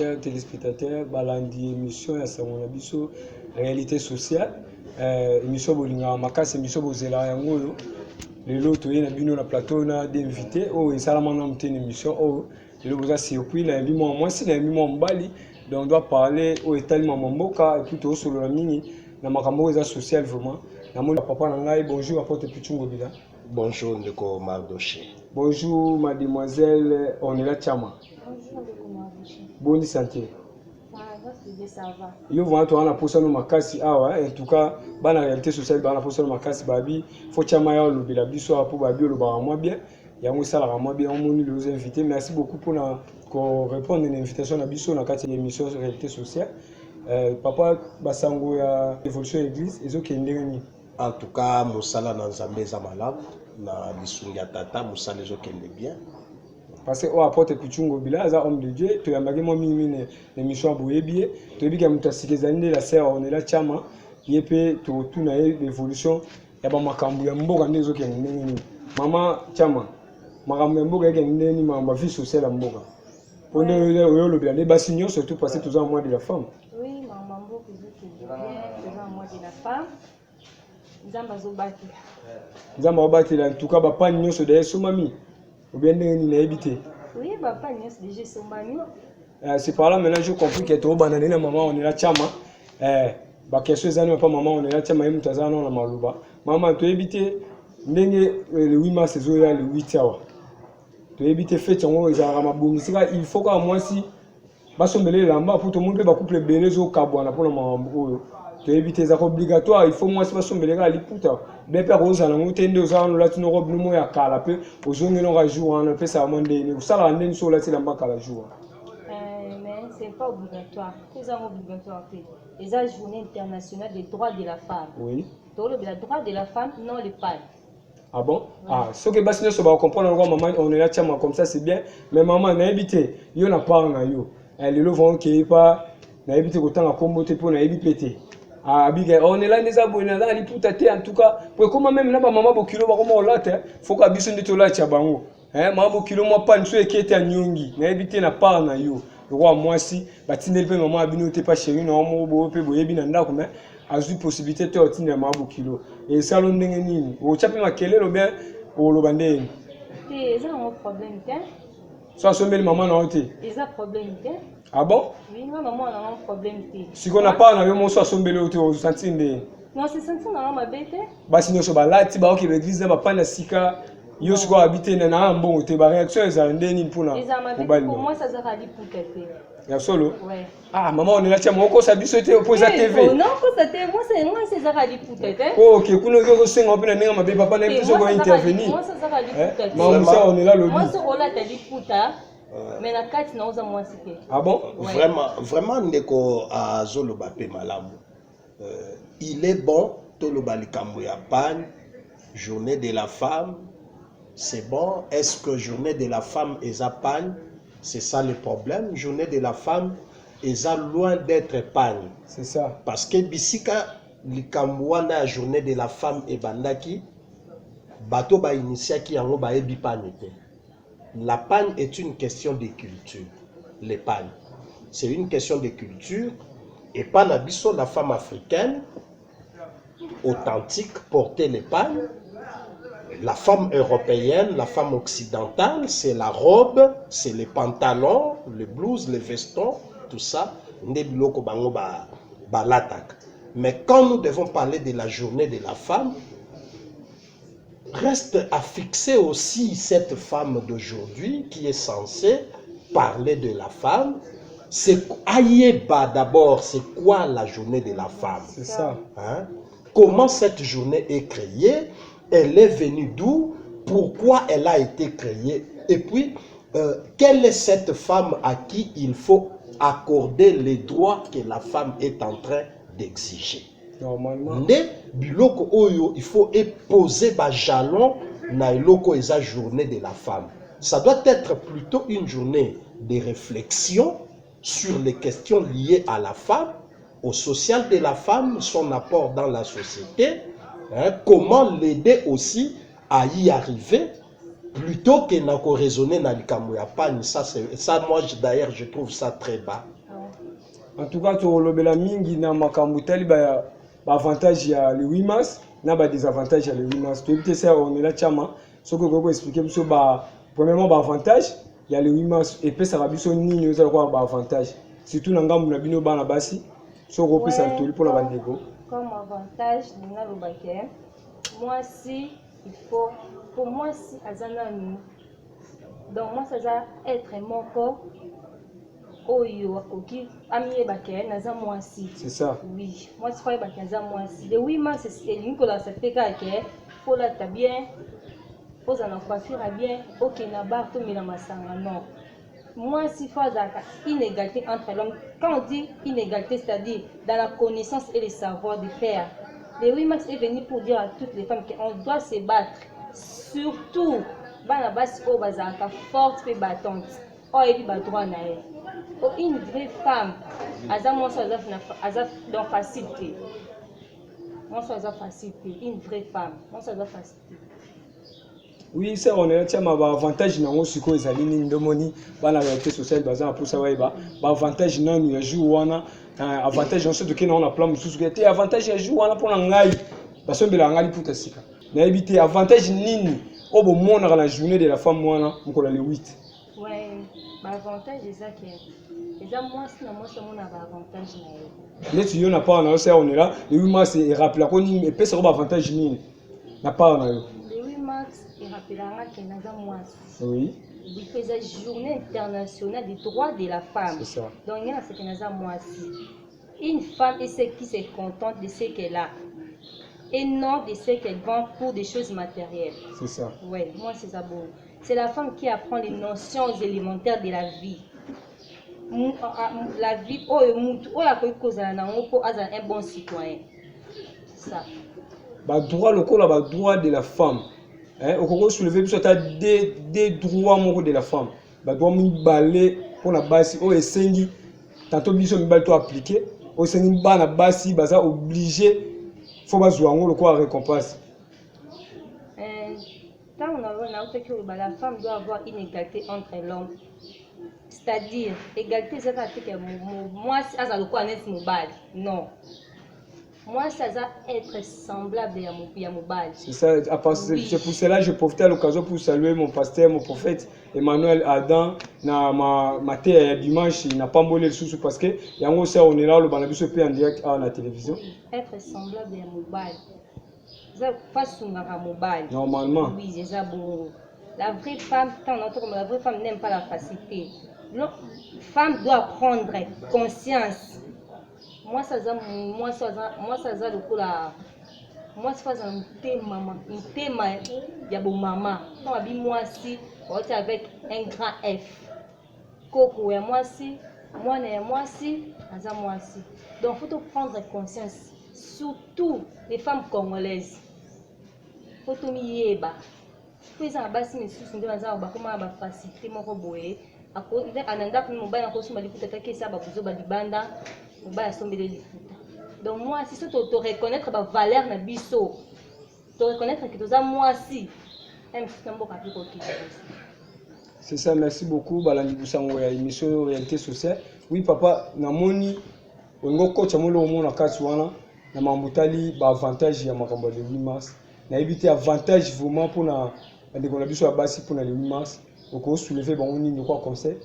chers téléspectateurs, balandi émission ya Sango na biso réalité sociale, émission bolinga makasi émission bozela yango yo. Lelo toye na bino na plateau na d'invité oh esalama na mtene émission oh lelo boza surpris na yembi moi si na yembi moi mbali donc on doit parler au etali mama mboka et puis to solo na mingi na makambo eza social vraiment na moni papa na ngai bonjour apporte Pichungo Bila. Bonjour Ndeko Mardoché. Bonjour mademoiselle Onela Chama. Bonjour Ndeko Mardoché. Bonne santé. Ça va. Yo vont to ana posa no makasi awa en tout cas bana réalité sociale bana posa no makasi babi faut Chama ya lobela biso pour babi lo ba moi bien yango sala moi bien on moni les invités merci beaucoup pour répondre à l'invitation na biso na kati émission sur réalité sociale. Papa basango ya évolution église ezokendeni. En tout cas musala na nzambe za malamu na bisungi ya tata musala ezokende bien. Parce que apporte Pichungo Bila aza homme de Dieu to yambaki mo mingi l'émission boyebie to bika mutasikizani la sœur Onela Chama yepe to tuna évolution ya ba makambu ya mboka ndezo kengeni mama Chama makambu ya mboka kengeni ma vie sociale ya mboka pone yo lo bien les basignon surtout parce que toujours en mois de la femme. Oui maman mboka ezokende bien toujours en mois de la femme nzamba zobaki nzamba obaki en tout cas ba pa nyonso de so mami ou bien ndenge na ebité. Oui papa nyonso déjà sombani. C'est par là maintenant je comprends que to banane na maman Onela Chama ba question ezani pa maman Onela Chama yemu tazana na maluba maman to ebité ndenge le 8 mars ezoya le 8 awa to ebité fête yango ezara mabongisika il faut que moi si basombele lamba pour tout le monde ba couple belezo kabwana pour mambo oyo to ebité za obligatoire il faut moi si basombele ka liputa bepe roza na mutende ozana latino robe no ya kala pe ozongi no ka jour na pe ça monde ni usala ndeni so lati lamba kala jour. Mais c'est pas obligatoire. C'est obligatoire. Les journée internationale des droits de la femme. Oui. Donc le droit de la femme non les femmes. Ah bon? Ouais. Ah, ce que basse ne se va comprendre encore maman on est là Chama comme ça c'est bien mais maman na habité yo na part na yo elle le vont qui pas na habité ko tanga kombote pour na habi pété ah biga on est là les abonnés là li putate en tout cas pour comment même na ba maman bokilo ba comment là faut ka biso ndito la cha bango maman bokilo moi pas nso ekete a nyongi na habité na part na yo roi moi si batindeli pe maman abino te pas chéri na mo bo pe boyebi na ndako mais azu possibilité te otinda maman bokilo et salon ndenge nini o chape makele lo bien o lo bandeni c'est ça un problème t'es so sombeli maman na ote c'est un problème t'es. Ah bon? Oui maman on a un problème t'es si qu'on a pas na yo mo so sombeli ote o sentinde non c'est senti na ma bête basi nyoso balati ba oke l'église na ba pana sika yo siko habiter na mbongo te ba réaction eza ndeni mpona pour moi ça sera dit pour tête. Ya solo? Ouais. Ah maman on est là tiens moko sa biso te opposé à TV. Non ko ça te moi c'est ça sera dit pour tête. OK kuno ko senga opena ninga mabe papa na biso ko intervenir. Moi ça sera dit pour tête. Maman ça on est là lobby. Moi ce rôle là t'as dit pour ta mais la carte na oza moi c'est. Ah bon? Vraiment ndeko azolo bape malamu. Il est bon toloba likambo ya pan journée de la femme. C'est bon. Est-ce que journée de la femme est à panne? C'est ça le problème. Journée de la femme est loin d'être panne. C'est ça. Parce que bisika likamwana journée de la femme et bandaki bato ba initiaki yango ba ebi panne. La panne est une question de culture. Les pannes. C'est une question de culture et pas nabiso la femme africaine authentique porter les pannes. La femme européenne, la femme occidentale, c'est la robe, c'est les pantalons, les blouses, les vestons, tout ça. Mais quand nous devons parler de la journée de la femme, reste à fixer aussi cette femme d'aujourd'hui qui est censée parler de la femme. C'est Aïeba d'abord, c'est quoi la journée de la femme? C'est ça. Hein? Comment cette journée est créée? Elle est venue d'où? Pourquoi elle a été créée? Et puis, quelle est cette femme à qui il faut accorder les droits que la femme est en train d'exiger? Normalement. Biloko oyo, il faut poser bas jalon na iloko eza journée de la femme. Ça doit être plutôt une journée de réflexion sur les questions liées à la femme, au social de la femme, son apport dans la société. Comment l'aider aussi à y arriver plutôt que n'a raisonner dans le Cameroun. Ça, moi d'ailleurs, je trouve ça très bas. En tout cas, tu as mingi na makambutali ba avantage ya le 8 mars, na ba désavantage ya le 8 mars. Tu peux ça on est là chama, ce que je peux expliquer biso ba premièrement ba avantage, il y a le 8 mars et puis ça va biso nini oza quoi ba avantage. Surtout na ngambu na bino bana basi, so ko pesa toli pour la bandeko. Comme avantage, na lo baké. Moi si il faut pour moi si azana nous. Donc moi ça va être mon corps. Oyo akoki amiye bakere naza mwasi. C'est ça. Oui, moi je crois bakere naza mwasi. Le 8 mars c'est une kola ça fait que faut la ta bien. Faut en coiffure bien. OK na bar to mila masanga non. Moi si faut zaka inégalité entre l'homme. Quand on dit inégalité c'est-à-dire dans la connaissance et le savoir de faire. Le 8 mars est venu pour dire à toutes les femmes qu'on doit se battre. Surtout bana basi o bazaka forte et battante. Oh et puis ba droit na elle. Une vraie femme, donc facilité. Moi, ça va facilité. Une vraie femme, moi, ça va facilité. Oui, ça on est là, bah avantage na ngosi ko ezali ni ndomoni bana réalité sociale baza pour ça ba avantage na nous ya jour wana avantage on se de que on a plan mususu que avantage ya jour wana pour ngai basombela ngali puta sika. Na éviter avantage nini obo mona la journée de la femme wana mkola le 8. Ouais, avantage c'est ça qui est. Et ça moi si moi ça mon avantage na yo. Mais tu y en a pas on est là, le 8 mars c'est rappel ko ni et pesa ko avantage nini. Na pas na yo. Le 8 mars il rappellera que naza moi. Oui. Il faisait journée internationale des droits de la femme. C'est ça. Donc il y a ce que naza moi aussi. Une femme est celle qui se contente de ce qu'elle a. Et non de ce qu'elle vend pour des choses matérielles. C'est ça. Ouais, moi c'est ça beau. C'est la femme qui apprend les notions élémentaires de la vie. La vie, un bon citoyen. C'est ça. Droit le droit de la femme. Au Congo soulever des droits moraux de la femme. Droit mi balé pour la base au esengi tantôt biso mi bal to appliquer au esengi ba na basi baza obligé faut bazwa ngo le quoi récompense. Quand on a fait que la femme doit avoir une égalité entre l'homme. C'est-à-dire, égalité, c'est pas que moi, ça le quoi non. Moi, ça va être semblable à Mobile. C'est ça, c'est pour cela que je profite à l'occasion pour saluer mon pasteur, mon prophète Emmanuel Adam. Na ma terre dimanche, il n'a pas molé le sous parce que y a un aussi on est là, le banabiso en direct à la télévision. Être semblable à Mobile. Ça passe sur Mobile. Normalement. Oui, c'est ça bon. La vraie femme, la vraie femme n'aime pas la facilité. La femme doit prendre conscience. Moi ça le coup là. Moi ça un thème il y a bon maman. Moi si avec un grand F. Coco et moi si donc faut prendre conscience, surtout les femmes congolaises. Faut tout mieba. Pesa basi misusu ndio wanza bakoma ba facilité moko boye akoze ananda ku mobile na kosuma lifuta take sa ba kuzo ba libanda mobile sombele lifuta. Donc moi si to reconnaître ba valeur na biso to reconnaître que toza moi si c'est ça, merci beaucoup balandi busango ya émission réalité sociale. Oui papa namoni ongo coach amolo omona kati wana na mambutali ba avantage ya makambo de 8 mars na éviter avantage vraiment pour na de qu'on a besoin de base pour le 8 mars donc on soulever bon ni quoi conseil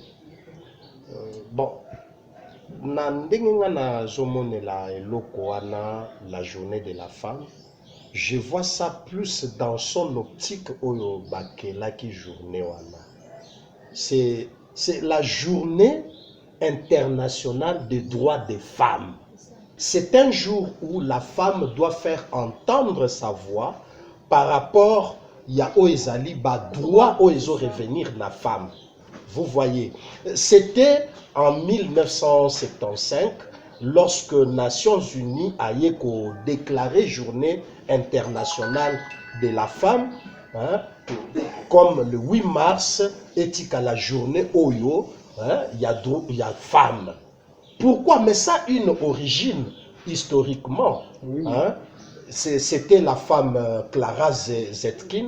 bon na ndenge na zomonela eloko wana la journée de la femme je vois ça plus dans son optique oyo bakela ki journée wana c'est la journée internationale des droits des femmes. C'est un jour où la femme doit faire entendre sa voix par rapport il y a Oezali, ba droit Oezo revenir la femme. Vous voyez, c'était en 1975 lorsque Nations Unies a déclaré journée internationale de la femme, hein, comme le 8 mars est la journée Oyo, hein, il y a femme. Pourquoi? Mais ça a une origine historiquement. Oui. Hein? C'était la femme Clara Zetkin.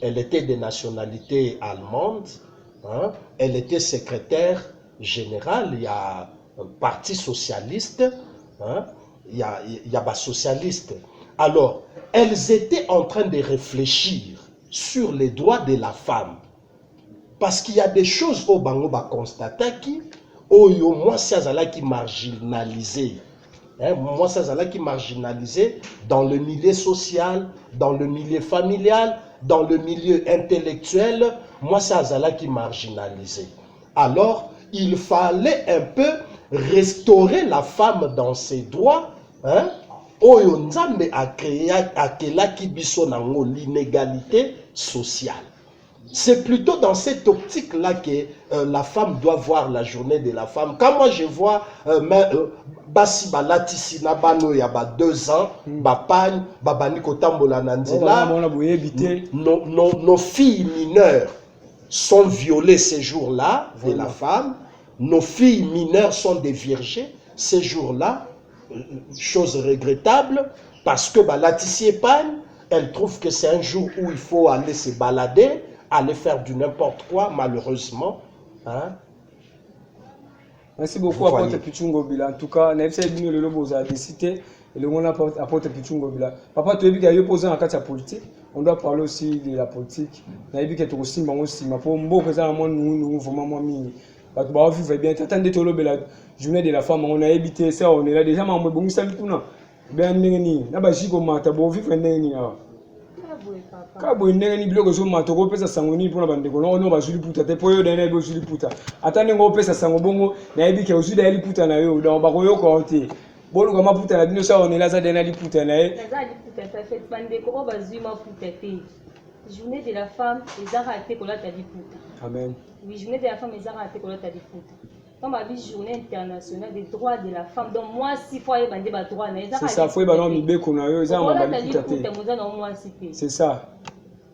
Elle était de nationalité allemande. Hein? Elle était secrétaire générale il y a Parti socialiste, hein, il y a des socialistes. Alors, elles étaient en train de réfléchir sur les droits de la femme. Parce qu'il y a des choses au Bango va constater qui, moi, ça qui marginalisé. Moi, ça qui marginalisé dans le milieu social, dans le milieu familial, dans le milieu intellectuel. Moi, ça qui marginalisé. Alors, il fallait un peu restaurer la femme dans ses droits. Oyo nzambe a créé l'inégalité sociale. C'est plutôt dans cette optique-là que la femme doit voir la journée de la femme. Quand moi je vois basi balatisi na bano ya ba 2 ans, bapagne, babani kotambola na nzela, nos filles mineures sont violées ces jours-là de la femme. Nos filles mineures sont des viergées ces jours-là. Chose regrettable, parce que balatisi épagne, elle trouve que c'est un jour où il faut aller se balader, aller faire du n'importe quoi, malheureusement. Hein? Merci beaucoup, Apôtre Pichungo Bila. En tout cas, nous avons le lobo à décider et le monde Apôtre Pichungo Bila. Papa, tu as vu qu'il y a opposé en cas de politique. On doit parler aussi de la politique. Nous avons vu qu'il y a aussi ma pour moi, nous vraiment mis. Parce que bah vivre bien. Attendez tout le la journée de la femme. On a évité ça. On est là déjà. Mais on bon ça tout non. Bien n'engeni. Na ba jiko mata bo vivre n'engeni ah. Kabo n'engeni bloco zo mata ko pesa sangoni pour na bande ko no ba juli puta te po yo dene bo juli puta. Attendez ngo pesa sango bongo na ebike o juli ali puta na yo donc ba ko yo ko te. Bolu kama puta na bino ça on est là ça dene ali puta na e. Ça ali puta ça fait bande ko ba zuma puta te. Journée de la femme, les arts ratés qu'on a dit puta. Amen. Oui, journée de la femme, les arts ratés qu'on a dit puta. Comme ma vie journée internationale des droits de la femme. Donc moi, 6 fois il y a des droits. C'est ça, faut y avoir mis qu'on a eu ça on va c'est ça.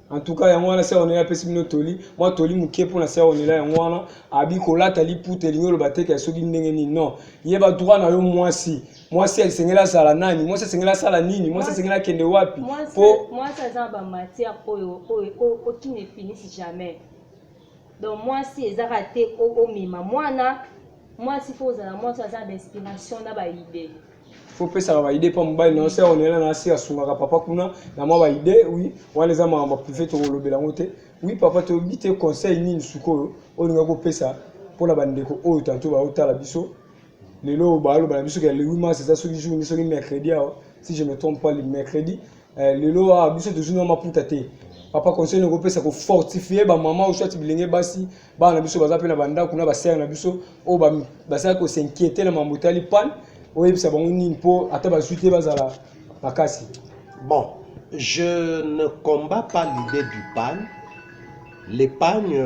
En tout cas, moi là c'est on est là pessi no toli. Moi toli muke pour la on est là on a abi ko la tali puta lingo le baté ka soki ndenge non. Il ba droit na yo moi si. Moi si elle sengela sala nani, moi c'est sengela sala nini, moi c'est sengela kende wapi. Moi ça dans ba matière qui ne finissent jamais. Donc moi si les a raté au mima moi si faut moi ça d'inspiration na ba idée. Faut pas ça va idée pas mobile non c'est on est là na si asungaka papa kuna na moi ba idée oui on les a ma privé to lobela ngote oui papa to bité conseil nini suko on nga ko pesa pour la bande ko o tanto ba otala biso lelo ba lo ba biso que le 8 mars c'est ça ce jour ni ce mercredi si je me trompe pas le mercredi lelo a biso toujours na maputate. Papa conseil ne repose pour fortifier ba maman ou soit bilenge basi ba na biso baza pe na banda kuna ba serre na biso o ba ça ko s'inquiéter na mamutali pan o yebisa bango nini po ata ba suite bazala makasi. Bon, je ne combats pas l'idée du pan. L'épargne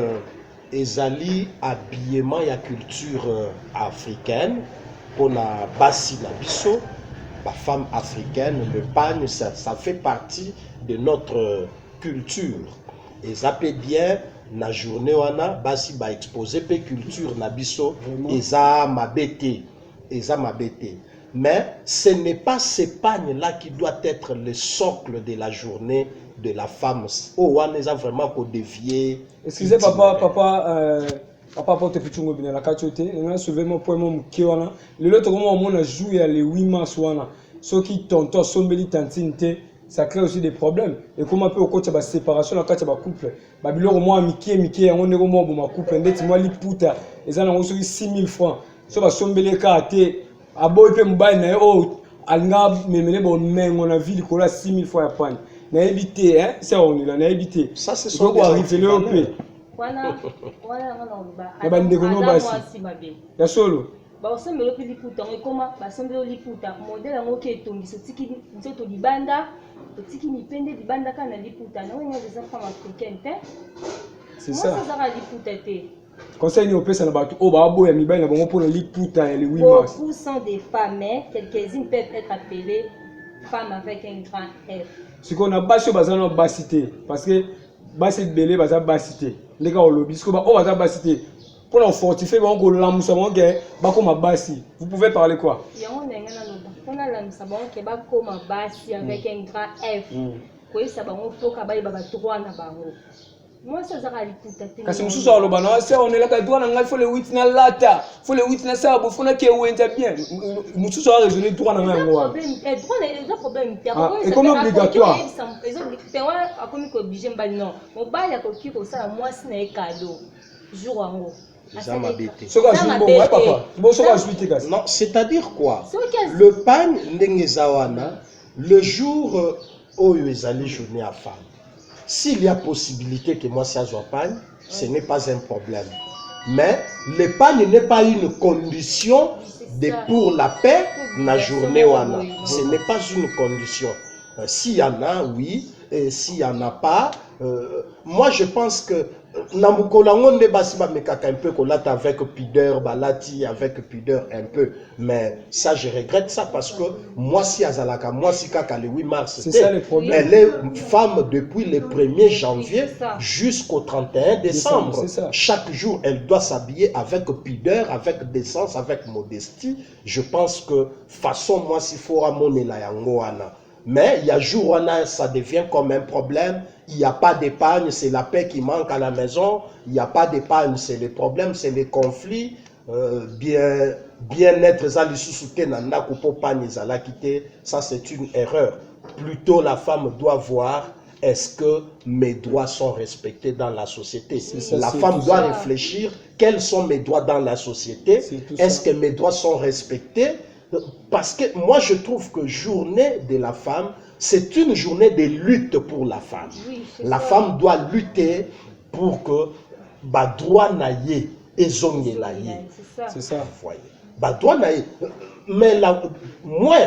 ezali habillement ya culture africaine qu'on a basi na biso ba femme africaine. Le pan ça fait partie de notre culture. Et ça peut bien na journée wana basi ba exposer pe culture na biso eza mabete mais ce n'est pas ce pagne là qui doit être le socle de la journée de la femme. Oh wana eza vraiment ko dévier. Excusez papa porte pichungo bina la kachote on a sauvé mon point mon kiwana le l'autre moment on a joué le 8 mars wana ceux qui tonton sombeli tantinte ça crée aussi des problèmes. Et comment peut au coach la séparation dans le couple babilo moi miki on est au moins bon couple ndeti moi li puta eza na ngoso 6000 francs so ba sombele ka te aboy pe mbaye na o alinga memele bon mengo na ville ko la 6000 francs ya pan na éviter hein c'est on est là na éviter ça c'est son arriver le op wana ba bande ko no basi ya solo ba sombele pe liputa ngoma ba sombele liputa modèle ngo ke tongiso tiki nzoto libanda tiki mipende libanda kana liputa na wenye des femmes africaines c'est ça moi ça va liputa te conseil ni opesa na batu o ba boya mibali na bango pour liputa le 8 mars. Beaucoup sont des femmes quelques-unes peuvent être appelées femmes avec un grand F. Ce qu'on a basi bazana basité parce que basi belé baza basité les gars au lobby ce qu'on ba o baza basité pour en fortifier bango lamusa bango ba ko mabasi vous pouvez parler quoi yango nenga na loba pona lamusa bango ke ba ko mabasi avec un grand F ko isa bango foka ba ba droit na bango Moi, ça a liputa. Kasi mususu aloba na se on est là ka droit na ngai faut le 8 na lata. Faut le 8 na ça bo fona ke wenta bien. Mususu a raisonné droit na ngai ngwa. Problème. Et comme obligatoire. Ils ont comme obligé mbali non. Mon bail a coquille comme ça moi c'est un cadeau. Jour en haut. Non, c'est-à-dire quoi? Le pan n'engezawana le jour où ils allaient journée à femme. S'il y a possibilité que moi ça soit pan, ce n'est pas un problème. Mais le pan n'est pas une condition pour la paix la journée wana. Ce n'est pas une condition. S'il y en a, oui. Et s'il n'y en a pas, moi je pense que Namukolango ne basi ba mekaka un peu kolata avec pudeur, balati avec pudeur un peu. Mais ça je regrette ça parce que moi si Azalaka, moi si kaka le 8 mars, elle est femme depuis le 1er janvier jusqu'au 31 décembre. Chaque jour elle doit s'habiller avec pudeur, avec décence, avec modestie. Je pense que façon moi si fora monela yango ana. Mais il y a jour où ça devient comme un problème. Il n'y a pas d'épargne, c'est la paix qui manque à la maison. Il n'y a pas d'épargne, c'est le problème, c'est les conflits. Bien-être, ça c'est une erreur. Plutôt la femme doit voir est-ce que mes droits sont respectés dans la société. La femme doit réfléchir quels sont mes droits dans la société. Est-ce que mes droits sont respectés? Parce que moi je trouve que journée de la femme, c'est une journée de lutte pour la femme. Oui, la femme doit lutter pour que ba droit naïe et zonye naïe. C'est ça. Voyez. Ba droit naïe. Mais moi,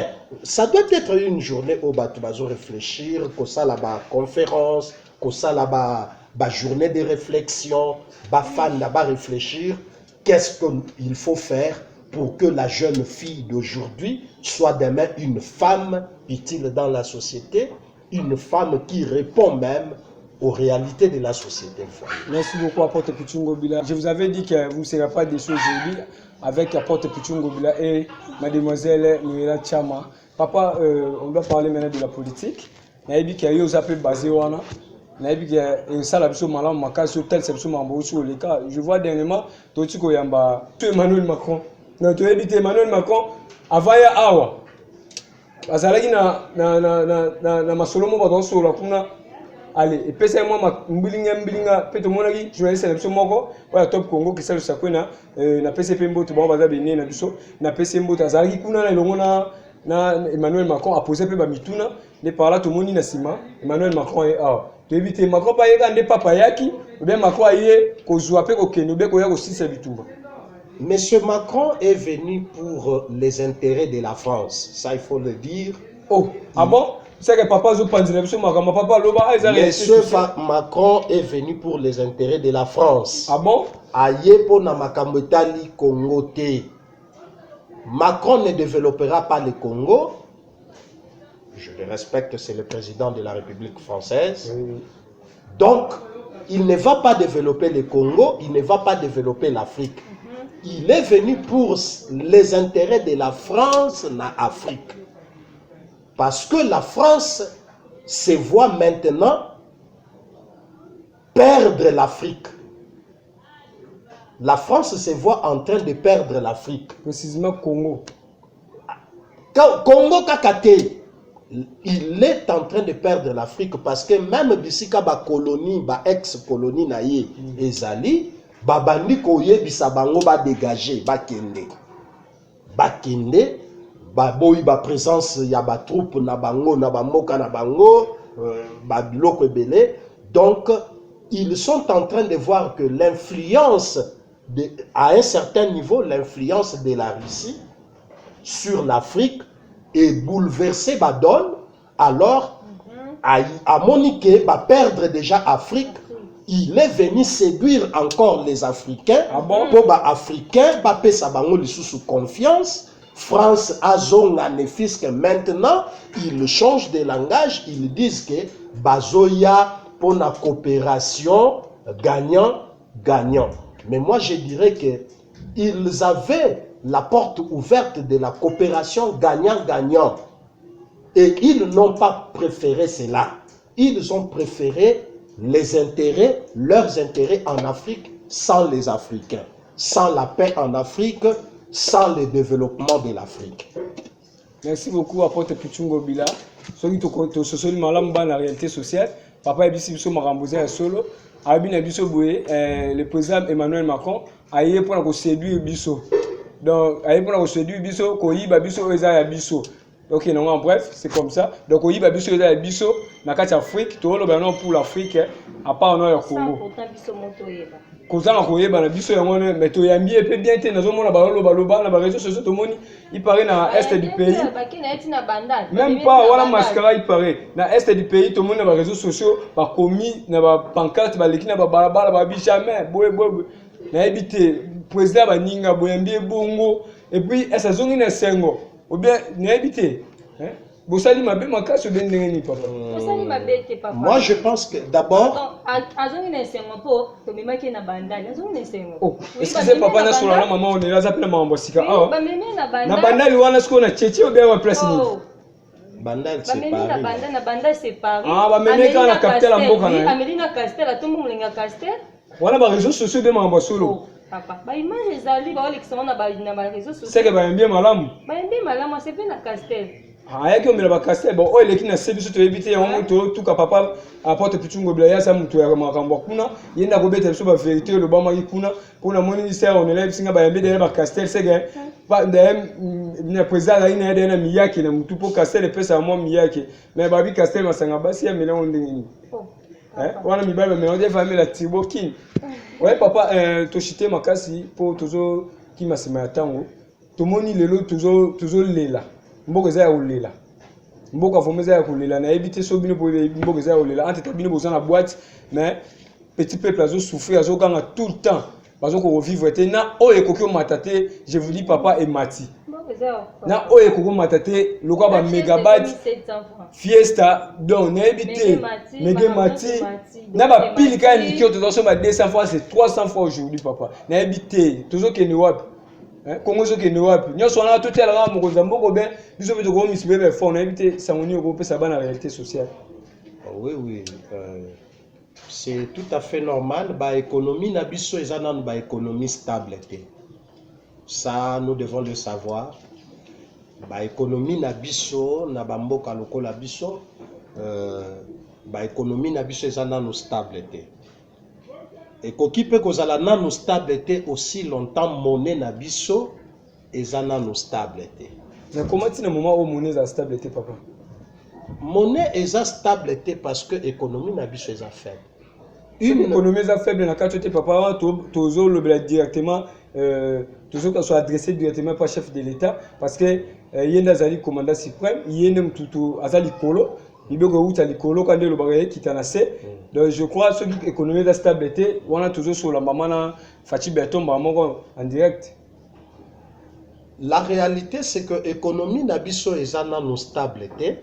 ça doit être une journée où tu vas réfléchir, que ça là-bas conférence, que ça là-bas journée de réflexion, ba fan là-bas réfléchir, qu'est-ce qu'il faut faire pour que la jeune fille d'aujourd'hui soit demain une femme utile dans la société, une femme qui répond même aux réalités de la société. Merci beaucoup, Apôtre Pichungo Bila. Je vous avais dit que vous ne serez pas déçus aujourd'hui avec Apôtre Pichungo Bila et Mademoiselle Noëlla Tchama. Papa, on doit parler maintenant de la politique. Il y a des gens qui ont basé wana. Il y a des gens qui ont je vois dernièrement Emmanuel Macron. Donc, tu as évité Emmanuel Macron avant awa. Azalaki na masolomo ba doso la kuna allez et pesa moi mbilinga peto monaki journaliste na biso moko oya top Congo qui sala sakwena na PCP mboto ba baza bene na biso na PC mboto azalaki kuna na elongo na Emmanuel Macron a posé pe ba mituna ne parla to moni na sima Emmanuel Macron est awa. Tu évité Macron pa yeka nde papa yaki ou bien Macron aye kozwa pe ko keno be ko ya ko sisa bitumba. Monsieur Macron est venu pour les intérêts de la France. Ça, il faut le dire. Oh, ah bon? C'est que papa Monsieur Macron est venu pour les intérêts de la France. Ah bon? Aye po na makambetali Congo te. Macron ne développera pas le Congo. Je le respecte, c'est le président de la République française. Oui. Donc, il ne va pas développer le Congo, il ne va pas développer l'Afrique. Il est venu pour les intérêts de la France en Afrique. Parce que la France se voit maintenant perdre l'Afrique. La France se voit en train de perdre l'Afrique. Précisément Congo. Congo Kakate. Il est en train de perdre l'Afrique parce que même d'ici ba colonie, ba ex-colonie naïe ezali, babandi koye bisabango ba dégager, ba kende. Ba kende, ba boyi ba présence ya ba troupe na bango, na ba moka na bango, ba biloko ebele. Donc, ils sont en train de voir que l'influence, à un certain niveau, l'influence de la Russie sur l'Afrique est bouleversée, ba donne. Alors, à Monique, va perdre déjà Afrique. Il est venu séduire encore les Africains. Ah bon? Pour les Africains, va sa bango sous confiance. France a zonga nefisque maintenant, ils changent de langage. Ils disent que bazoya pour la coopération gagnant-gagnant. Mais moi, je dirais que ils avaient la porte ouverte de la coopération gagnant-gagnant. Et ils n'ont pas préféré cela. Ils ont préféré leurs intérêts en Afrique sans les Africains, sans la paix en Afrique, sans le développement de l'Afrique. Merci beaucoup, apôtre Pichungo Bila. Soki to sosoli malamu ba la réalité sociale. Papa ebisi biso makamboza ya solo. Abina biso boye le président Emmanuel Macron aye pour ko séduire biso. Donc aye pour ko séduire biso ko yiba biso eza ya biso. Ok, non, en bref, c'est comme ça. Donc, on y a biso eza ya biso na kati Afrique, to lo ba non pour l'Afrique à part non ya Congo. Pourtant biso moto yeba. Kozanga koyeba na biso yango mais to yambi pe bien te nazo mona ba loba na ba réseaux sociaux to moni il paraît na est du pays. Même pas wala mascara il paraît na est du pays to moni na ba réseaux sociaux ba komi na ba pancarte ba leki na ba balabala ba bi jamais boy na ebité président ba ninga boyambi bongo et puis esa zongi na sengo ou bien na ebité hein. Bosali mabe makasi ben ndengeni papa. Bosali mabe te papa. Moi je pense que d'abord azongi na sengo po to memaki na bandali azongi na sengo. Oh, excusez papa na solo na maman on est là ça pena mambo sika. Ah. Ba meme na bandali. Na bandali wana siko na cheche ou bien wa place ni. Bandali c'est Paris. Na bandali c'est Paris. Ah ba meme ka na capter la mboka na. Amelina Castel a tout le monde lenga Castel. Wana ba réseaux sociaux be mambo solo. Papa, ba image ezali ba olekisama na ba réseaux sociaux. C'est que ba mbie malamu. Ba mbie malamu c'est pe na Castel. Ah, yaki omela ba Castel bon oyo leki na sebiso to ebite ya moto tuka papa apporte Pichungo Bila ya sa mutu ya makambo kuna yenda ko beta biso ba vérité le ba maki kuna pona moni sera on élève singa ba mbie ba Castel c'est que ba ndem na président la ina ya na miyaki na mutu po Castel pesa mo miyaki mais ba bi Castel masanga basi ya mela on ndengini. Wana mibale mais on dit famille la Tibokin. Ouais papa to chité makasi po tozo ki masema ya tango to moni lelo tozo lela. Mboka za olela mboka fomeza ya kolela na ebité so bino po mboka za olela entre bino boza na boîte mais petit peuple azo souffrir azo kanga tout le temps bazo ko revivre te na oye kokyo matate je vous dis papa et mati na oye kokyo matate lokwa ba mégabyte fiesta donc na ebité mege mati na ba pile ka likio to so ba 200 fois c'est 300 fois aujourd'hui papa na ebité tozo keni wapi Congo soki ne wapi nyonso wana to tela mo kozamboko ben biso beto ko misbe be fond na éviter sangoni ko pesa bana réalité sociale. Oui c'est tout à fait normal ba économie na biso ezana ba économie stable te. Ça nous devons le savoir. Ba économie na biso na ba mboka lokola biso ba économie na biso ezana no stable te. Et koki pe kozala nanu stable te aussi longtemps monnaie na biso ezana no stable te. Mais comment tu na moment où monnaie est stable te papa? Monnaie est stable te parce que économie na biso est faible. Une économie est faible na kato te papa tozo le directement tozo ka soit adressé directement par chef de l'État parce que yenda zali commandant suprême yenda mtutu azali kolo ibeko uta likolo kande lo bagaye kitanase. Donc je crois que l'économie de la stabilité on a toujours sur la maman na Fati Berton en direct. La réalité c'est que l'économie na biso ezana no stabilité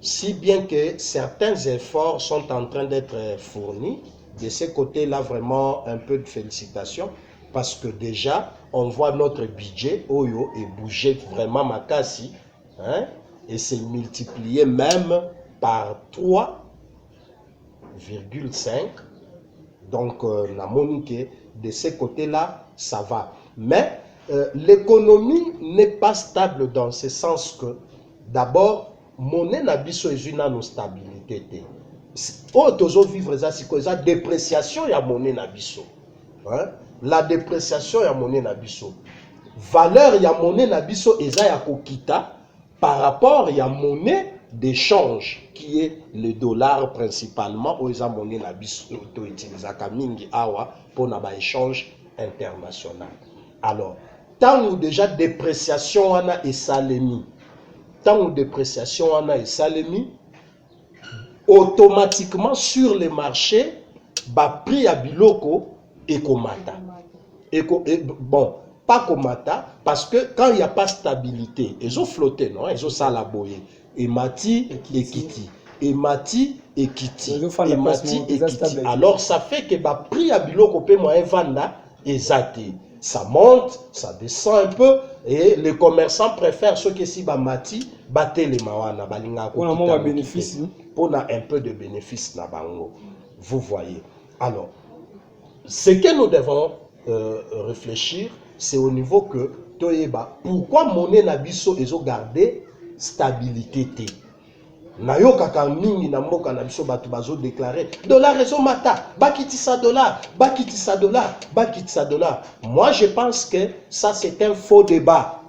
si bien que certains efforts sont en train d'être fournis de ce côté-là vraiment un peu de félicitations parce que déjà on voit notre budget oyo et bouger vraiment makasi hein et c'est multiplié même par 3,5. Donc, la monnaie de ce côté-là, ça va. Mais l'économie n'est pas stable dans ce sens que, d'abord, monnaie n'a pas une stabilité. Oh, toujours vivre ça, c'est que la dépréciation y a monnaie n'a pas. La dépréciation y a monnaie n'a pas. Valeur y a monnaie n'a pas et ça y a kokita par rapport y a monnaie d'échange qui est le dollar principalement aux monnaie na biso to utilisaka mingi awa pour na ba échange international. Alors tant ou déjà dépréciation wana esalemi automatiquement sur les marchés ba prix ya biloko ekomata bon pas komata parce que quand il n'y a pas stabilité ils ont flotté non ils ont ça la boyer et mati et kiti et mati et kiti et mati et kiti alors ça fait que ba prix à biloko pe moyen vanda ezate ça monte ça descend un peu et les commerçants préfèrent ceux qui si ba mati batte les mawana balinga ko pour bénéfice pour un peu de bénéfice na bango Vous voyez. Alors, ce que nous devons réfléchir, c'est au niveau que pourquoi monnaie nabiso ezo garder stabilité té. Nayoka ka mingi na mboka na biso batu bazo déclarer dollar ezo mata, bakitisa dollar, bakitisa dollar, bakitisa dollar. Moi je pense que ça c'est un faux débat.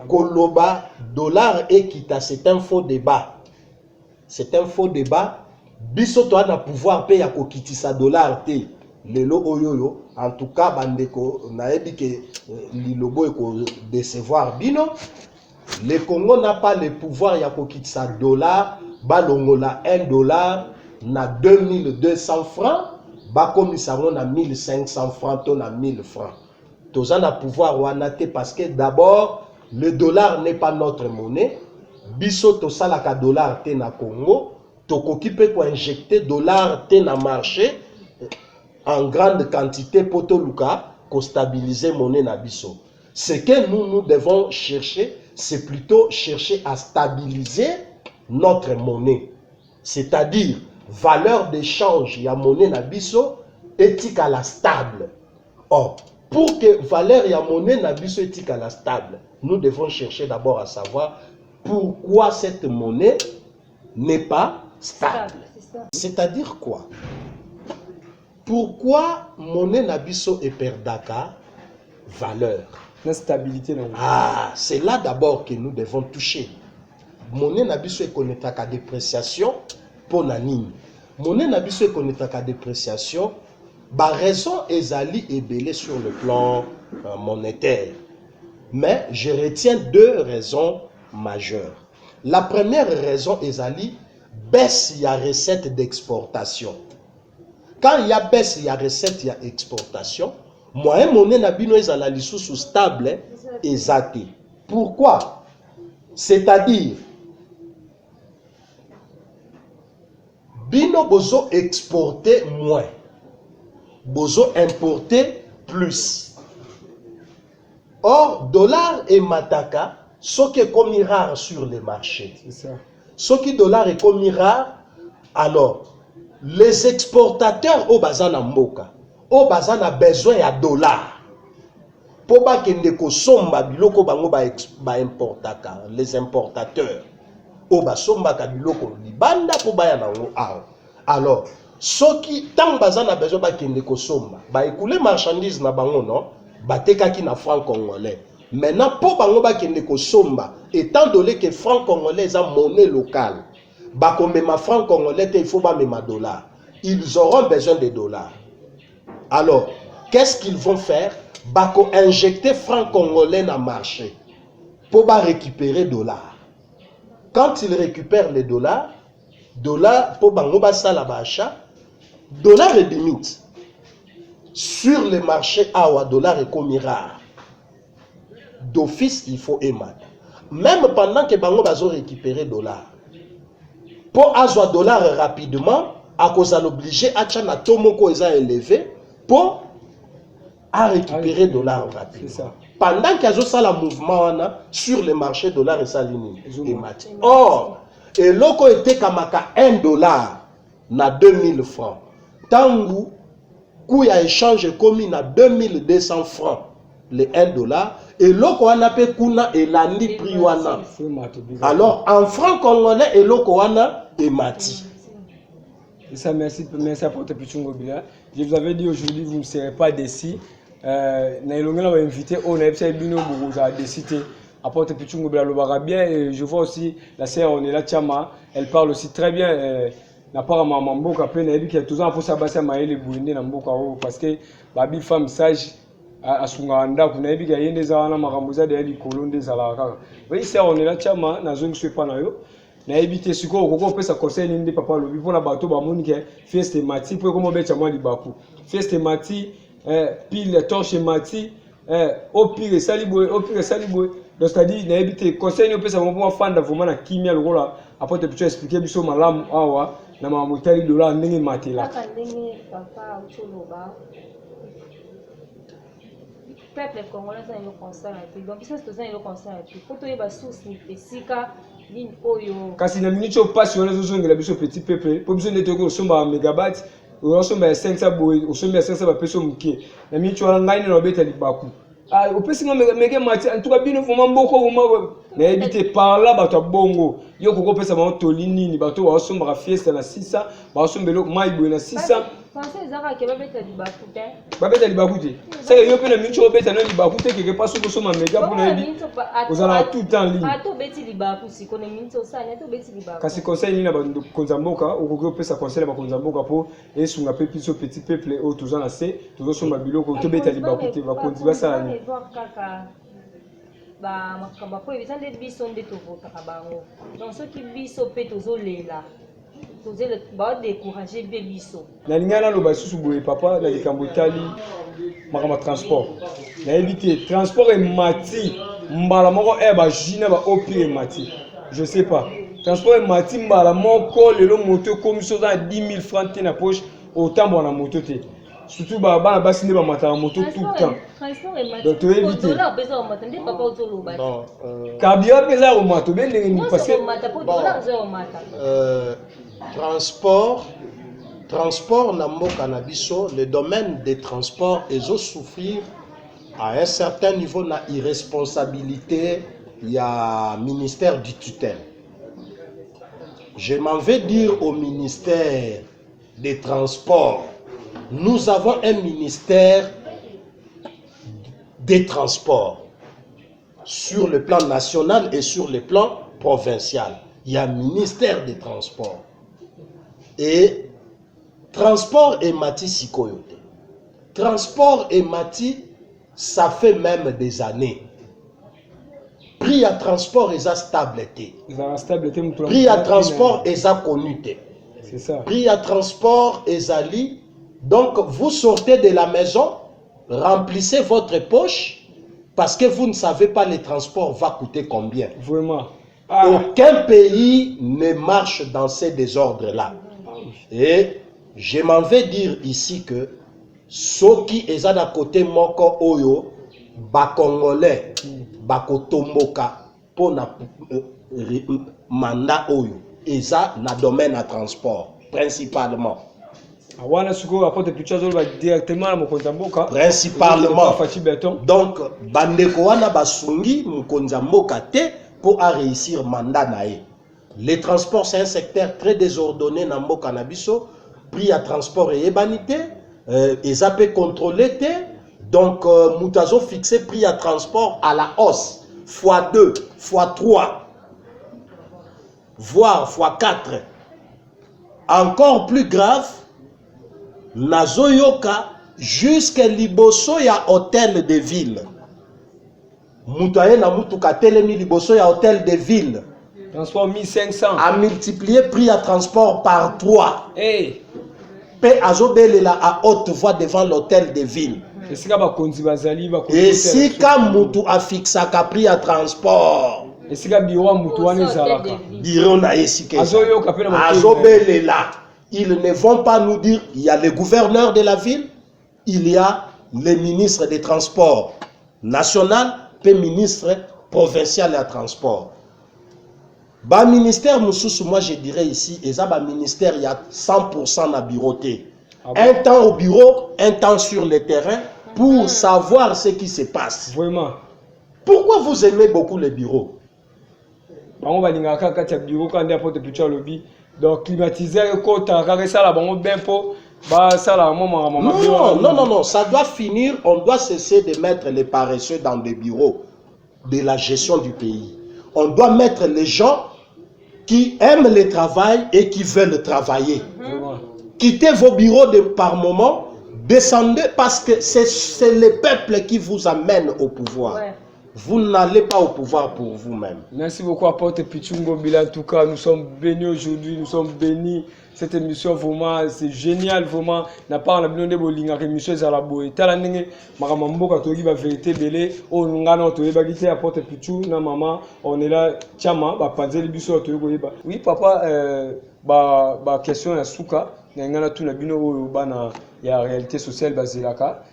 Koloba dollar ekita, c'est un faux débat. C'est un faux débat. Biso to na pouvoir payer ko kitisa dollar té. Lelo oyoyo, en tout cas bandeko naebi que lilobo eko décevoir bino. Le Congo n'a pas le pouvoir ya ko kitisa dollar, balongola 1 dollar na 2200 francs, bakomisango na 1500 francs to na 1000 francs. Toza na pouvoir wana te parce que d'abord le dollar n'est pas notre monnaie. Biso to salaka dollar te na Congo, tokoki pe ko injecter dollar te na marché en grande quantité pour toluka ko stabiliser monnaie na biso. Ce que nous devons chercher, c'est plutôt chercher à stabiliser notre monnaie. C'est-à-dire, valeur d'échange, il y a monnaie na biso, éthique à la stable. Or, pour que valeur y a monnaie na biso éthique à la stable, nous devons chercher d'abord à savoir pourquoi cette monnaie n'est pas stable. C'est-à-dire quoi? Pourquoi monnaie na biso et perdaka valeur? La stabilité. Ah, c'est là d'abord que nous devons toucher. Monnaie na biso et connaîtra dépréciation pour nanine. Monnaie na biso et connaîtra dépréciation. Ba raison ezali ebele sur le plan monétaire. Mais je retiens 2 raisons majeures. La première raison ezali baisse ya recette d'exportation. Quand il y a baisse, il y a recette, il y a exportation. Moyen monnaie na bino ezala lisusu stable ezate. Pourquoi? C'est-à-dire bino bozo exporter moins, bozo importer plus. Or dollar et mataka, ce qui est comme rare sur les marchés. C'est ça. Ce qui dollar est comme rare, alors les exportateurs au bazana mboka, au bazana besoin ya dollar. Pour ba kende ko somba biloko bango ba importaka, les importateurs. Au ba somba ka biloko libanda pour ba ya nango awa. Alors, ceux qui tant bazana besoin ba kende ko somba, ba écouler marchandises na bango non, ba tekaki na franc congolais. Maintenant pour bango ba kende ko somba, étant donné que franc congolais a monnaie locale. Ma franc congolais, il faut pas mes dollars. Ils auront besoin de dollars. Alors, qu'est-ce qu'ils vont faire? Bako injecter franc congolais dans le marché pour récupérer dollars. Quand ils récupèrent les dollars pour bangoba sala achat, dollar est limite. Sur le marché awa dollar est comme rare. D'office il faut émat. Même pendant que bangoba zo récupérer dollars. Pour avoir dollar rapidement, à cause de l'obligé, à chana tomoko est élevé pour récupérer dollar rapidement. Pendant qu'il y a ça le mouvement sur le marché dollar et ça ligne. Or, et loko était kamaka 1 dollar na 2000 francs. Tangu coup ya échange commis na 2200 francs les 1 dollar et loko wana pe kuna elandi prix wana. Alors en francs congolais et loko wana emati. Et ça, merci à Porte Pichungo Bila. Je vous avais dit aujourd'hui, vous ne serez pas décis. Naïlonga va inviter au Naïpsa Bino Bourouza de citer à Porte Pichungo Bila le bien. Et je vois aussi la sœur Onela Chama, elle parle aussi très bien. N'a pas maman Mboka après Naïbi qui a toujours un peu s'abassé à Maïle Bouindé dans Mboka parce que Babi femme sage à Sunganda, qu'on a vu qu'il y a des années Maramouza de les colons des Alara. Oui, sœur Onela Chama, n'a zone suis pas naïo. Na ebité siko okoko pesa conseil nindi papa lobi pona bato ba monike fieste mati pour comment becha moi libaku fieste mati pile torche mati au pire saliboy donc c'est-à-dire na ebité conseil pesa mo fanda vraiment na kimia lokola après te peux expliquer biso malamu awa na mamotali dollar ndenge matela ndenge papa utoloba peuple congolais ça le constat donc ça c'est ça le constat faut to yeba source ni pesika ligne oyo kasi na minute passe on les ozongela biso petit peuple pour besoin de te ko somba megabyte osomba ya 500 boy osomba ya 500 ba peso mukie na micho ala ngai na beta libaku ah opesi nga mege mati en tout cas bino vraiment mboko vraiment na éviter par là bato bongo yo koko pesa ba tolini ni bato ba osomba ka fiesta na 600 ba osomba lo mai boy na 600 français ezaka ke babeta libaku te babeta libaku te ça yo pe na micho beta na libaku te quelque pas soko soma mega pour na yebi ozala tout temps ligne ato beti libaku siko na minto sana ato beti libaku kasi conseil ni na ba konzamboka okoki pesa conseil na ba konzamboka po esunga pe piso petit peuple o tozana se tozosomba biloko to beta libaku te ba konzi basala ni ba makamba po ebisa nde biso nde tovotaka bango donc soki biso mpe tozolela tozele badécourage mpe biso nalingi naloba lisusu boye papa na likambo etali makambo ya transport nayebi te transport emati mbala moko bajus na baopire emati je sais pas transport emati mbala moko lelo moto ekomi so oza na 10 000 francs te na poche otambola na moto te surtout bana basi nde bamataka moto tout le temps donc toyebi te kabia mpe eza ya komata tobe ndenge nini parce que transport na mboka na biso le domaine des transports ezo souffrir à un certain niveau na irresponsabilité ya ministère du tutelle. Je m'en vais dire au ministère des transports, nous avons un ministère des transports sur le plan national et sur le plan provincial. Il y a un ministère des transports. Et transport et mati sikoyote. Transport et mati, ça fait même des années. Prix à transport est stable. Prix à transport est connu. C'est ça. Prix à transport est ali. Donc vous sortez de la maison, remplissez votre poche parce que vous ne savez pas le transport va coûter combien. Vraiment. Aucun pays ne marche dans ces désordres-là. Et je m'en vais dire ici que ceux qui sont à côté moko oyo, ba Congolais, ba kotomboka pour na mandat oyo, eza na domaine à transport principalement. Principalement. Donc bandeko wana basungi mukonza mboka te pour réussir mandat nae. Les transports c'est un secteur très désordonné na mboka na biso. Prix à transport et ébanité, ils ont contrôlé. Donc, Moutazo fixé prix à transport à la hausse, x2, x3, voire x4. Encore plus grave, Nazoyoka jusqu'à Liboso ya hôtel de ville. Moutaye na Moutouka telemi Liboso ya hôtel de ville. Transport 1500. A multiplié prix à transport par 3. Hey. Pe azobelela à haute voix devant l'hôtel de ville. Et si Mutu a fixé un prix à transport. Et si bureau Mutu wane zalaka. Bureau na esike. Azobelela. Ils ne vont pas nous dire il y a le gouverneur de la ville, il y a le ministre des transports national, puis ministre provincial des transports. Ba ministère Moussous, moi je dirais ici, et ça, ministère, il y a 100% na bureauté. Un temps au bureau, un temps sur le terrain, pour savoir ce qui se passe. Vraiment. Pourquoi vous aimez beaucoup les bureaux? On va dire que bureau quand on a des lobby, donc climatiser le côté, ça là, bon, ben pour, ça là, non, ça doit finir. On doit cesser de mettre les paresseux dans des bureaux de la gestion du pays. On doit mettre les gens qui aiment le travail et qui veulent travailler. Quittez vos bureaux par moment, descendez parce que c'est le peuple qui vous amène au pouvoir. Ouais. Vous n'allez pas au pouvoir pour vous-même. Merci beaucoup, Apôtre Pichungo Bila. En tout cas, nous sommes bénis aujourd'hui, nous sommes bénis. Cette émission, vraiment, c'est génial, vraiment. N'a pas en abandonné bolinga émission Zalabo. Et talanenge, maramambo katogi ba vérité belé. On ngana to yeba gité Apôtre Pichu na maman. On est là, chama ba panzeli biso to yeba. Oui, papa, ba question ya suka. Ngana tu na bino bana ya réalité sociale bazelaka.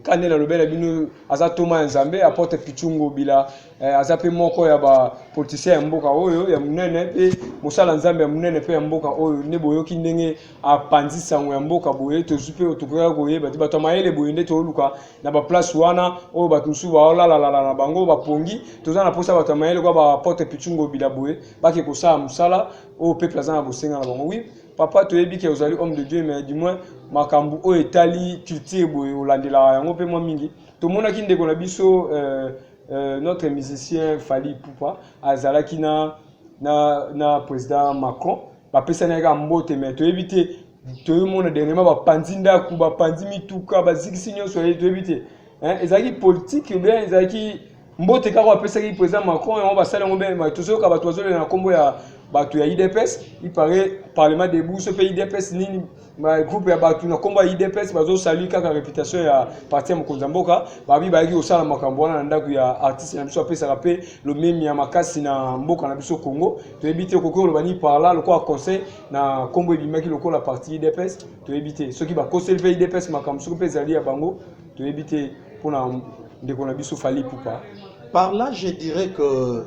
kande na lobela bino aza Thomas Nzambe apporte Pichungo Bila aza pe moko ya ba politicien ya mboka oyo ya munene pe mosala Nzambe ya munene pe ya mboka oyo ne boyoki ndenge apanzisa ngo ya mboka boye to zupe otokoya koyeba bato mayele boye nde to luka na ba place wana oyo bato nsu ba la na bango bapongi toza na posa bato mayele kwa ba apporte Pichungo Bila boye baki kosala musala oyo peuple aza na bosenga na bango. Oui papa toyebi ke ozali homme de Dieu mais du moins makambu o etali culture boye olandela yango pe mwa mingi to mona ki ndeko na biso notre musicien Fally Ipupa azalaki na président Macron ba pesana ka mbote mais toyebi te toyemona dernièrement ba panzi ndaku ba panzi mituka ba zikisi nyonso toyebi te ezalaki politique ou bien ezalaki mbote kaka apesaki président Macron yango basala ngo bien mais tozoyoka bato bazolela na kombo ya bato ya IDPS il paraît parlement debout ce pays IDPS nini ma groupe ya bato na kombo ya IDPS bazo saluer kaka réputation ya parti ya mokonza mboka babi bayaki osala makambo wana na ndako ya artiste na biso apesa pe le même ya makasi na mboka na biso Congo toyebi te kokoko lo bani par là le quoi conseil na kombo ebimaki loko la partie IDPS toyebi te soki ba conseil pe IDPS makambo soki pe zali ya bango toyebi te pona ndeko na biso Fally Ipupa. Par là je dirais que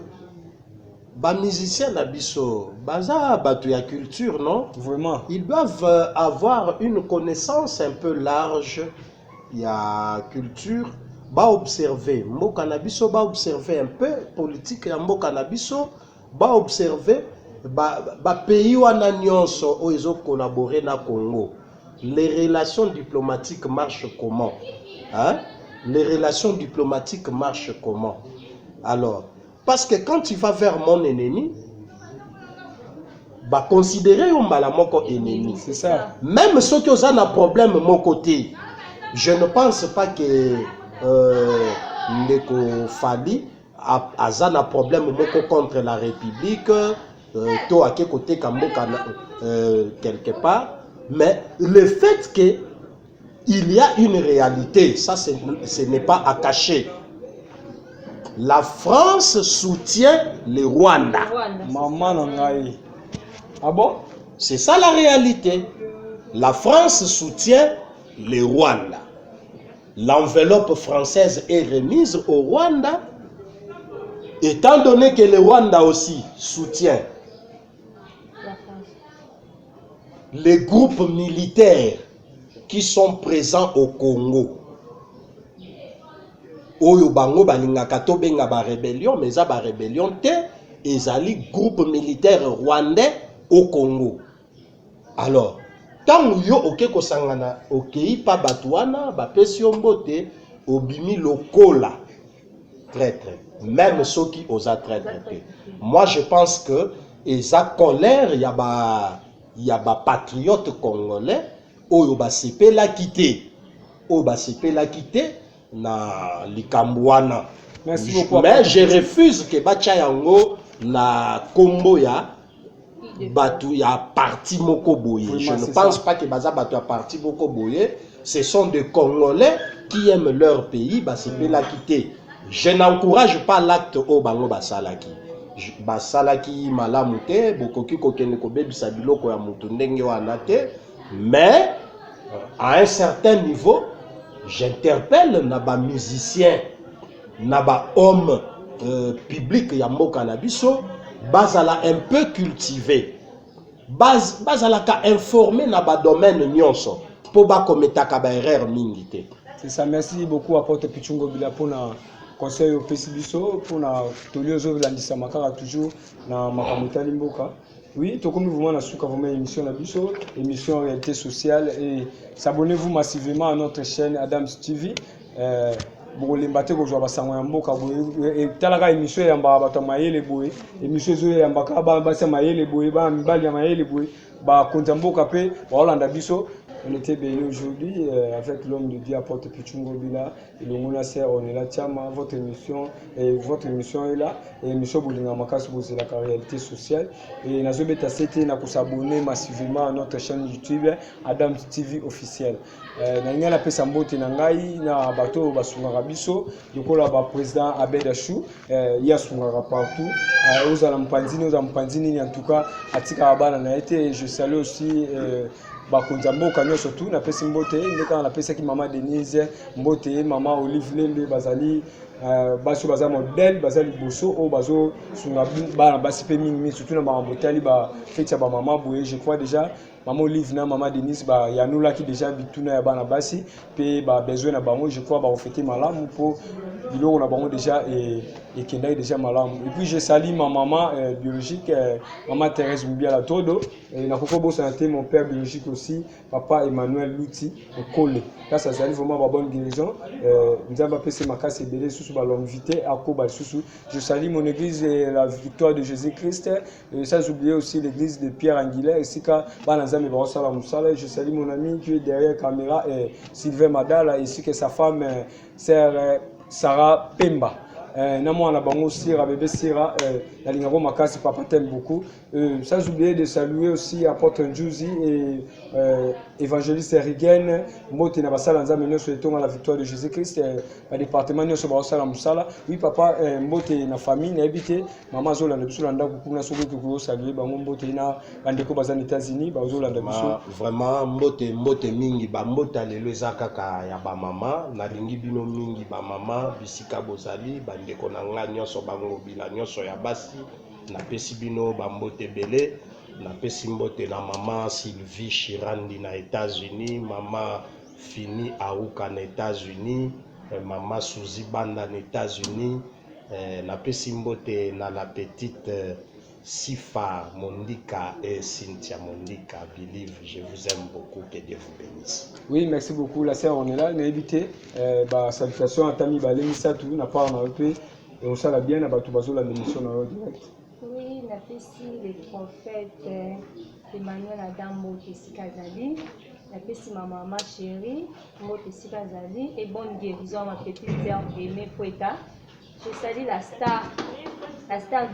ba musiciens nabiso baza batu ya culture non Vraiment ils doivent avoir une connaissance un peu large ya culture ba observer mboka nabiso ba observer un peu politique ya mboka nabiso ba observer ba pays wana nyonso o ezo collaborer na Congo les relations diplomatiques marchent comment hein les relations diplomatiques marchent comment alors parce que quand tu vas vers mon ennemi, bah considérer un balamoko ennemi. C'est ça. Même ceux qui ont un problème de mon côté, je ne pense pas que Ndeko Fally a un problème contre la République, toi à quel côté quelque part. Mais le fait qu'il y a une réalité, ça ce n'est pas à cacher. La France soutient le Rwanda. Maman nangai. Ah bon? C'est ça la réalité. La France soutient le Rwanda. L'enveloppe française est remise au Rwanda. Étant donné que le Rwanda aussi soutient les groupes militaires qui sont présents au Congo. Oyo bango balingaka to benga ba rébellion mais za ba rébellion te ezali groupe militaire rwandais au Congo. Alors tant yo okeko sangana okei pa batwana ba pesi mbote obimi lokola traître même ceux qui osa traître. Moi je pense que eza colère ya ba patriote congolais oyo ba sepela quitter na likambwana. Merci beaucoup. Mais je refuse que bacha yango na kombo ya batu ya parti moko boye. Je ne pense pas que baza batu ya parti moko boye. Ce sont des Congolais qui aiment leur pays, basepela quitter. Je n'encourage pas l'acte au bango basalaki. Basalaki malamu te, bokoki kokene kobebisa biloko ya mutu ndenge wana te, mais à un certain niveau j'interpelle naba musicien naba homme public ya mboka na biso bazala un peu cultivé bazala ka informé naba domaine nyonso po ba kometaka ba erreur mingi te. C'est ça, merci beaucoup apporte Pichungo Bila pour na conseil au pesi biso pour na toliozo landisa makara toujours na makamota limboka. Oui, tout comme vous, on a vraiment émission la biso, émission réalité sociale et s'abonnez-vous massivement à notre chaîne Adams TV. Bon les bateaux que je vois ça en mboka et talaga émission ya mbaba mayele boy émission zo ya mbaka ba sa mayele boy ba mbali ya mayele boy ba konta mboka pe ba Hollanda biso. On était bénis aujourd'hui avec l'homme de Dieu apporte Pichungo Bila et le monastère on est là Tiama votre émission est là et émission Boulinga Makas c'est la réalité sociale et nazobeta c'était na s'abonner massivement à notre chaîne YouTube Adams TV officiel na ngala pesa mbote na ngai na bato basungaka biso lokola ba président Abedachou ya sungaka partout aux alampanzini en tout cas atika bana na été je salue aussi bakonza mboka nyonso tu napesi mbote nde kaka napesaki mama Denise mbote mama Olive Lembe bazali baso baza modèle baza liboso o bazo sunga bana basi pe mingi surtout na makambo tali ba feti ya ba mama boye je crois déjà maman Olive na maman Denise ba yanulaki déjà bituna ya bana basi pe ba besoin na bango je crois ba ofete malamu po biloko na bango déjà et kendai déjà malamu et puis je salue ma maman biologique maman Thérèse Mbiala Todo et na koko bossa na mon père biologique aussi papa Emmanuel Louti Okole là ça salue vraiment ba bonne guérison nous avons passé ma casse belé sous ba longévité à Koba sous je salue mon église la victoire de Jésus-Christ et sans oublier aussi l'église de Pierre Anguilaire ici ka banazami ba sala musala je salue mon ami qui est derrière caméra et Sylvain Madala ici que sa femme sœur Sarah Pemba na mwana bango Sira bébé Sira la lingaro makasi papa t'aime beaucoup sans oublier de saluer aussi apôtre Njuzi et évangéliste Rigen mbote na basala nzambe nyonso etonga la victoire de Jésus-Christ ba département nyonso ba sala musala oui papa mbote na famille na habité maman zola na biso landa kuna soko ko saluer bango mbote na bandeko baza aux États-Unis ba zola na biso vraiment mbote mingi ba mbota lelo ezaka ka ya ba mama na lingi bino mingi ba mama bisika bozali bandeko na nga nyonso bango bila nyonso ya basi na pesi bino ba mbote belé na pesi mbote na mama Sylvie Chirandi na États-Unis mama Fini Aouka na États-Unis mama Suzy Banda na États-Unis na pesi mbote na la petite Sifa Mondika et Cynthia Mondika. Believe, je vous aime beaucoup, que Dieu vous bénisse. Oui, merci beaucoup. La sœur, on est là. N'hésitez pas. Salutations à Tami Balemisa, tout n'a pas en et on s'en bien à Batoubazo, la émission en direct. Oui, on a fait ici les prophètes Emmanuel Adam Motesi Kazali. On a fait ici ma maman chérie Motesi Kazali et bonne guérison à ma petite sœur Aimée Foueta. Je salue la star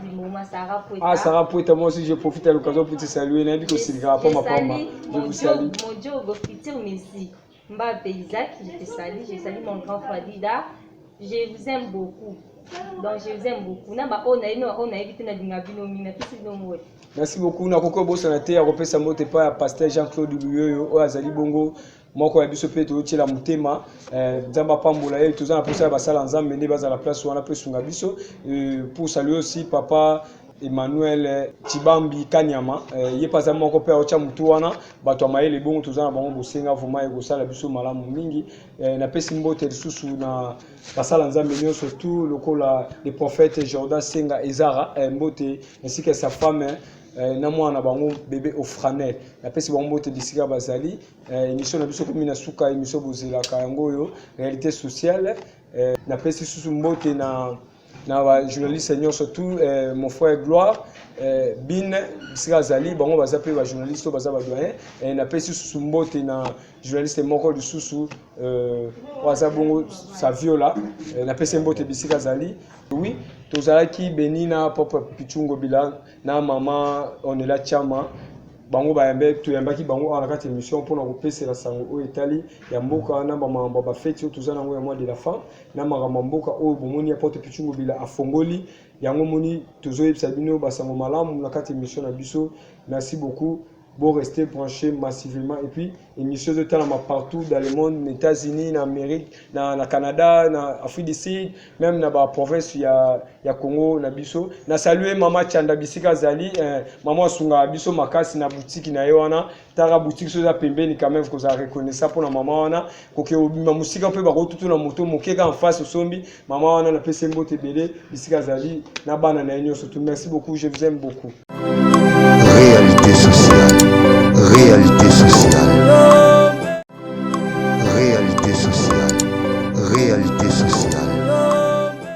du moment, Sarah Poueta. Ah, Sarah Poueta, moi aussi je profite à l'occasion pour te saluer. Je salue mon Dieu, futur Messi. Mbappé Isaac, je te salue. Je salue mon grand frère Dida. Je vous aime beaucoup. Donc je vous aime beaucoup. On a évité na dingabino mina pisi. Merci beaucoup. Na koko bossa na te ya kopesa mote pa pasteur Jean-Claude Luyoyo o azali bongo moko ya biso pe to tiela mutema nzamba pambola ye tozana posa basala nzambe ne baza la place wana pe sunga biso pour saluer aussi papa Emmanuel Chibambi Kanyama ye paza moko pe ocha mutu wana bato mayele bongo tozana bango bosenga vraiment e kosala biso malamu mingi na pesi mbote lisusu na basala nzambe nyonso surtout lokola les prophètes Jordan Senga Ezara mbote ainsi que sa femme na mwana bango bébé Ofranel na pesi bango mbote disika bazali émission na biso komi na suka émission bozela ka yango yo réalité sociale na pesi susu mbote na journaliste senior surtout mon frère Gloire bin bisika zali bango baza pe ba journaliste baza ba doyen na pesi susu mbote na journaliste moko lisusu waza bongo sa viola na pesi mbote bisika zali oui tozalaki benina papa Pichungo Bila na mama Onela Chama bango bayambe tuyambaki bango ala kati émission pour na kopesela sango o etali ya mboka na bamamba ba fête yo tozana ngo ya mois de la fin na marama mboka o bomoni ya porte Pichungo Bila afongoli yango moni tozoyebisa bino basango malamu na kati émission na biso. Merci beaucoup. Bon, restez branchés massivement. Et puis, émission de temps partout dans le monde, les États-Unis, en Amérique, dans le Canada, en Afrique du Sud, même dans la province, il y a Congo, na biso. Na salué maman Chanda Bisika Zali, maman Sunga Biso Makasi na boutique na yoana, tara boutique soza pembe ni quand même que vous reconnaissez ça pour la maman wana. Koke obima musika pe ba tout na moto mokeka en face au sombi, maman wana na pese mbote belé Bisika Zali na bana na nyo surtout. Merci beaucoup, je vous aime beaucoup.